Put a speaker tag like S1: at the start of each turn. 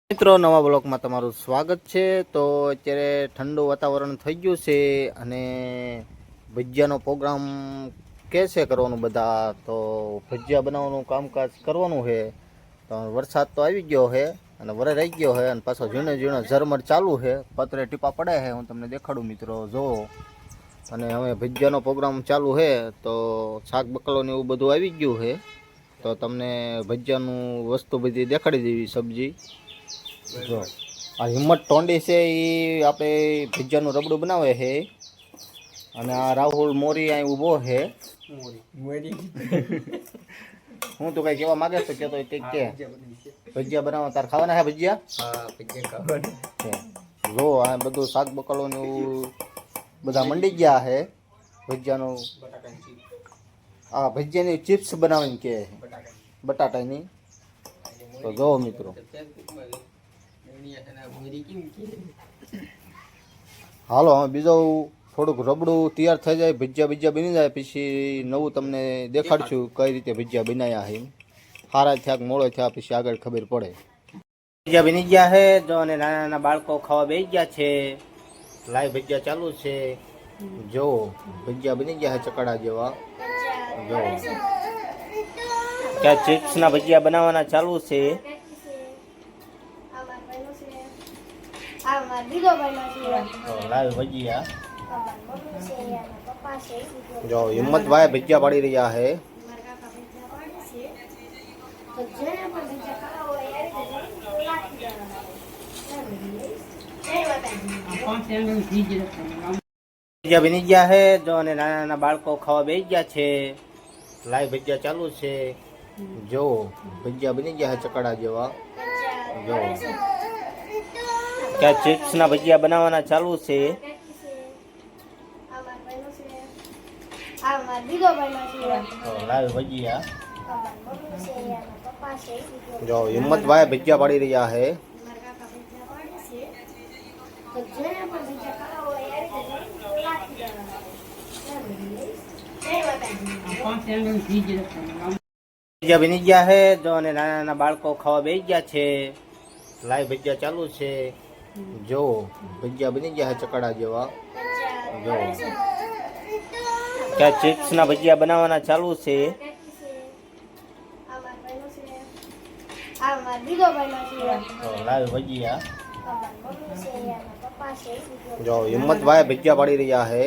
S1: મિત્રો નવા બ્લોગમાં તમારું સ્વાગત છે। તો અત્યારે ઠંડુ વાતાવરણ થઈ ગયું છે અને ભજીયાનો પ્રોગ્રામ કેસે કરવાનું બધા તો ભજીયા બનાવવાનું કામકાજ કરવાનું છે। તો વરસાદ તો આવી ગયો છે અને વરે રહી ગયો છે અને પાછો ઝીણો ઝીણો ઝરમર ચાલુ છે, પતરે ટીપા પડે છે। હું તમને દેખાડું મિત્રો, જો અને હવે ભજીયાનો પ્રોગ્રામ ચાલુ છે તો શાક બકલોને એવું બધું આવી ગયું છે। તો તમને ભજીયાનું વસ્તુ બધી દેખાડી દેવી સબ્જી। જો આ હિંમત ટોંડી છે, એ આપણે ભજીયાનું રબડું બનાવે છે અને આ રાહુલ મોરી અહીં ઊભો છે। હું તો કઈ કહેવા માંગે છે કે તો કંઈક કે ભજીયા બનાવવા તાર ખાવાના છે ભજીયા?
S2: હા, ભજીયા ખાવાના।
S1: જો આ બધું શાક બકલોને એવું બધા મંડી ગયા છે ભજીયાનું। આ ભજીયાની ચિપ્સ બનાવીને કે બટાટાની। તો જો મિત્રો હાલો હવે બીજો થોડુંક રબડું તૈયાર થઈ જાય, ભજીયા બીજા બની જાય પછી નવું તમને દેખાડશું કઈ રીતે ભજીયા બનાવ્યા છે। સારા થયા મોડો થયા પછી આગળ ખબર પડે। ભજીયા બની ગયા છે જો, અને નાના નાના બાળકો ખાવા બેસી ગયા છે। લાઈવ ભજીયા ચાલુ છે, જો ભજીયા બની ગયા છે ચકડા જેવા। જો ત્યાં ચિપ્સના ભજીયા બનાવવાના ચાલુ છે। લાઈવ ભજીયા જો હિંમતભાઈ ભજીયા પાડી રહ્યા છે। ભજીયા બની ગયા છે જો, અને નાના નાના બાળકો ખાવા બેસી ગયા છે। લાઈવ ભજીયા ચાલુ છે, જો ભજીયા બની ગયા છે ચકડા જેવા। જો ત્યાં ચિપ્સના ભજીયા બનાવવાના ચાલુ છે। લાઈવ ભજીયા જો હિંમતભાઈ ભજીયા પાડી રહ્યા છે। ભજીયા બની ગયા છે જો, અને નાના નાના બાળકો ખાવા બેસી ગયા છે। લાઈવ ભજીયા ચાલુ છે, જો ભજીયા બની ગયા છે ચકડા જેવા। જો ત્યાં ચિપ્સના ભજીયા બનાવવાના ચાલુ છે। લાઈવ ભજીયા જો હિંમતભાઈ ભજીયા પાડી રહ્યા છે।